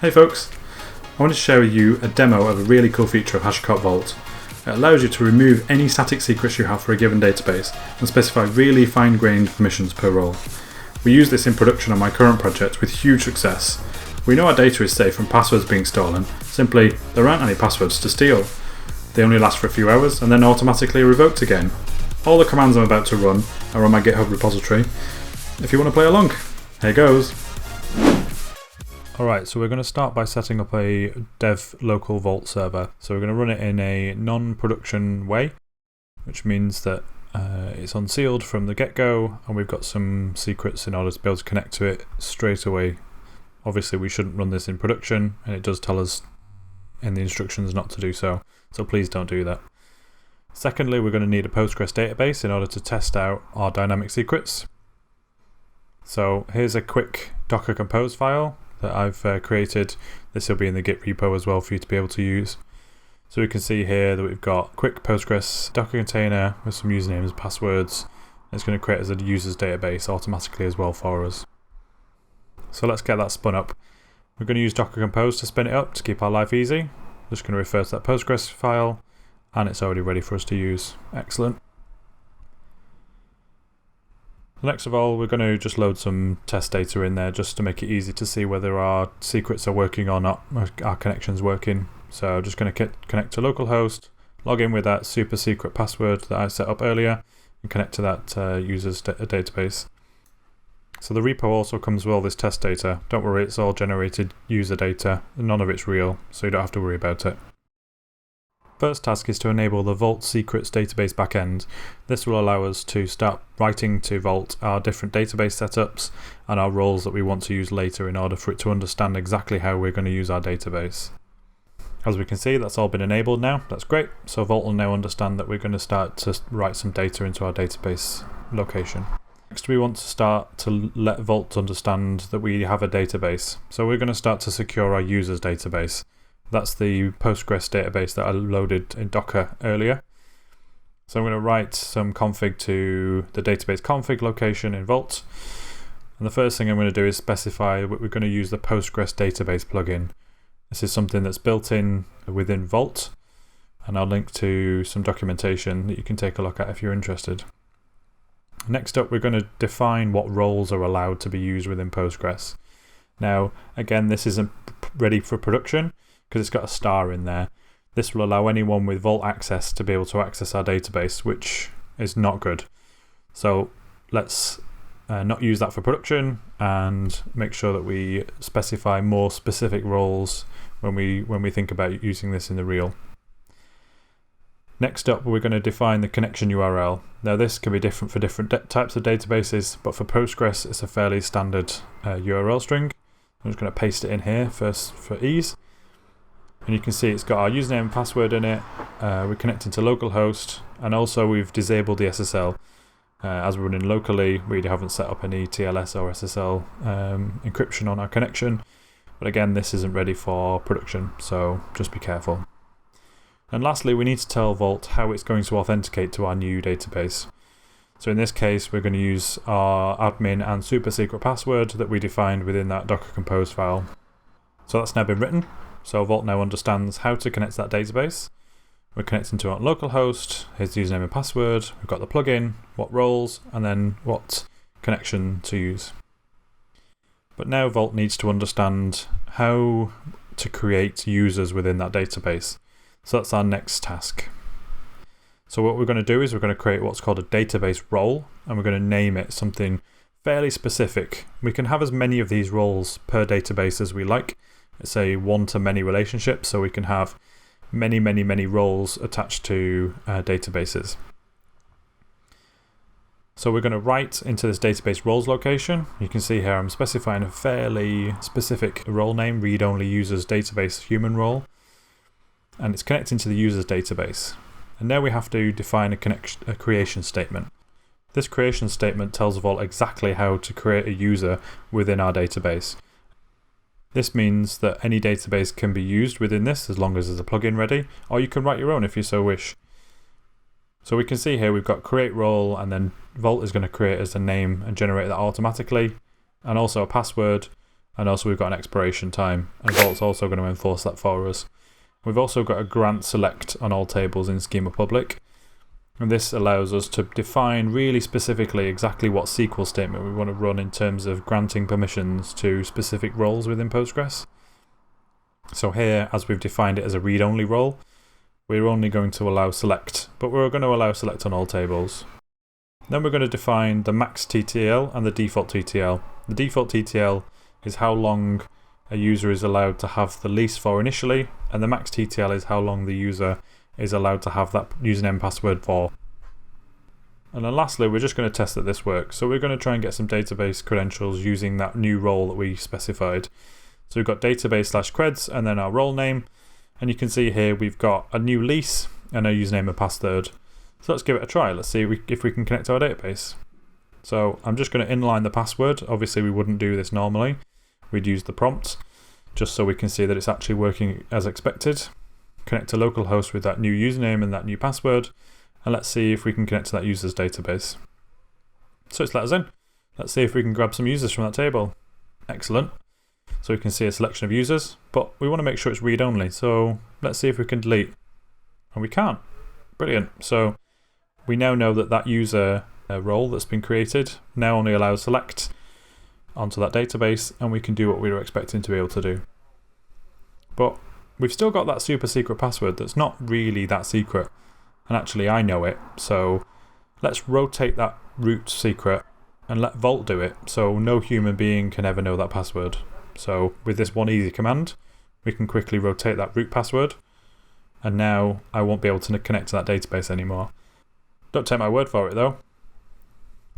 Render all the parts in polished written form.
Hey folks, I want to share with you a demo of a really cool feature of Hashicorp Vault. It allows you to remove any static secrets you have for a given database and specify really fine-grained permissions per role. We use this in production on my current project with huge success. We know our data is safe from passwords being stolen, simply there aren't any passwords to steal. They only last for a few hours and then automatically revoked again. All the commands I'm about to run are on my GitHub repository. If you want to play along, here goes. Alright, so we're going to start by setting up a dev local Vault server. So we're going to run it in a non-production way, which means that it's unsealed from the get-go, and we've got some secrets in order to be able to connect to it straight away. Obviously we shouldn't run this in production, and it does tell us in the instructions not to do so, so please don't do that. Secondly, we're going to need a Postgres database in order to test out our dynamic secrets. So here's a quick Docker Compose file that I've created. This will be in the Git repo as well for you to be able to use. So we can see here that we've got quick Postgres Docker container with some usernames and passwords. It's going to create as a user's database automatically as well for us. So let's get that spun up. We're going to use Docker Compose to spin it up to keep our life easy. Just going to refer to that Postgres file, and it's already ready for us to use. Excellent. Next of all, we're going to just load some test data in there just to make it easy to see whether our secrets are working or not, our connection's working. So just going to connect to localhost, log in with that super secret password that I set up earlier, and connect to that user's database. So the repo also comes with all this test data. Don't worry, it's all generated user data. None of it's real, so you don't have to worry about it. First task is to enable the Vault Secrets database backend. This will allow us to start writing to Vault our different database setups and our roles that we want to use later in order for it to understand exactly how we're going to use our database. As we can see, that's all been enabled now. That's great. So Vault will now understand that we're going to start to write some data into our database location. Next, we want to start to let Vault understand that we have a database. So we're going to start to secure our users database. That's the Postgres database that I loaded in Docker earlier. So I'm going to write some config to the database config location in Vault. And the first thing I'm going to do is specify that we're going to use the Postgres database plugin. This is something that's built in within Vault, and I'll link to some documentation that you can take a look at if you're interested. Next up, we're going to define what roles are allowed to be used within Postgres. Now, again, this isn't ready for production, because it's got a star in there. This will allow anyone with Vault access to be able to access our database, which is not good. So let's not use that for production and make sure that we specify more specific roles when we think about using this in the real. Next up, we're going to define the connection URL. Now this can be different for different types of databases, but for Postgres it's a fairly standard URL string. I'm just going to paste it in here first for ease. And you can see it's got our username and password in it. We're connecting to localhost, and also we've disabled the SSL. As we're running locally, we haven't set up any TLS or SSL encryption on our connection. But again, this isn't ready for production, so just be careful. And lastly, we need to tell Vault how it's going to authenticate to our new database. So in this case, we're going to use our admin and super secret password that we defined within that Docker Compose file. So that's now been written. So Vault now understands how to connect to that database. We're connecting to our localhost, here's the username and password, we've got the plugin, what roles, and then what connection to use. But now Vault needs to understand how to create users within that database. So that's our next task. So what we're going to do is we're going to create what's called a database role, and we're going to name it something fairly specific. We can have as many of these roles per database as we like. It's a one-to-many relationship, so we can have many roles attached to databases. So we're going to write into this database roles location. You can see here I'm specifying a fairly specific role name, read-only users database human role, and it's connecting to the user's database. And now we have to define a creation statement. This creation statement tells Vault exactly how to create a user within our database. This means that any database can be used within this as long as there's a plugin ready, or you can write your own if you so wish. So we can see here we've got create role, and then Vault is going to create as a name and generate that automatically, and also a password, And also we've got an expiration time, and Vault's also going to enforce that for us. We've also got a grant select on all tables in Schema Public, and this allows us to define really specifically exactly what SQL statement we want to run in terms of granting permissions to specific roles within Postgres. So here, as we've defined it as a read-only role, we're only going to allow select, but we're going to allow select on all tables. Then we're going to define the max TTL and the default TTL. The default TTL is how long a user is allowed to have the lease for initially, and the max TTL is how long the user is allowed to have that username password for. And then lastly, we're just going to test that this works. So we're going to try and get some database credentials using that new role that we specified. So we've got database/creds and then our role name. And you can see here we've got a new lease and a username and password. So let's give it a try. Let's see if we can connect to our database. So I'm just going to inline the password. Obviously we wouldn't do this normally. We'd use the prompt just so we can see that it's actually working as expected. Connect to localhost with that new username and that new password. And let's see if we can connect to that user's database. So it's let us in. Let's see if we can grab some users from that table. Excellent. So we can see a selection of users, but we want to make sure it's read-only. So let's see if we can delete. And we can't. Brilliant. So we now know that that user role that's been created now only allows select onto that database, and we can do what we were expecting to be able to do. But we've still got that super secret password that's not really that secret. And actually I know it, so let's rotate that root secret and let Vault do it, so no human being can ever know that password. So with this one easy command, we can quickly rotate that root password, and now I won't be able to connect to that database anymore. Don't take my word for it though.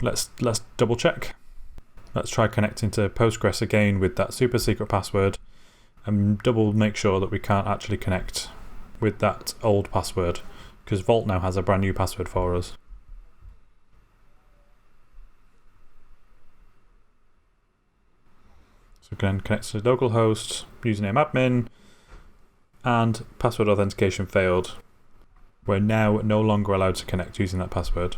Let's double check. Let's try connecting to Postgres again with that super secret password, and double make sure that we can't actually connect with that old password, because Vault now has a brand new password for us. So we can connect to localhost, username admin, and password authentication failed. We're now no longer allowed to connect using that password.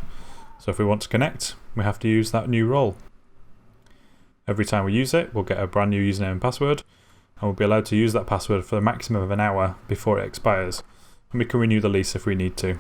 So if we want to connect, we have to use that new role. Every time we use it, we'll get a brand new username and password, and we'll be allowed to use that password for the maximum of an hour before it expires. And we can renew the lease if we need to.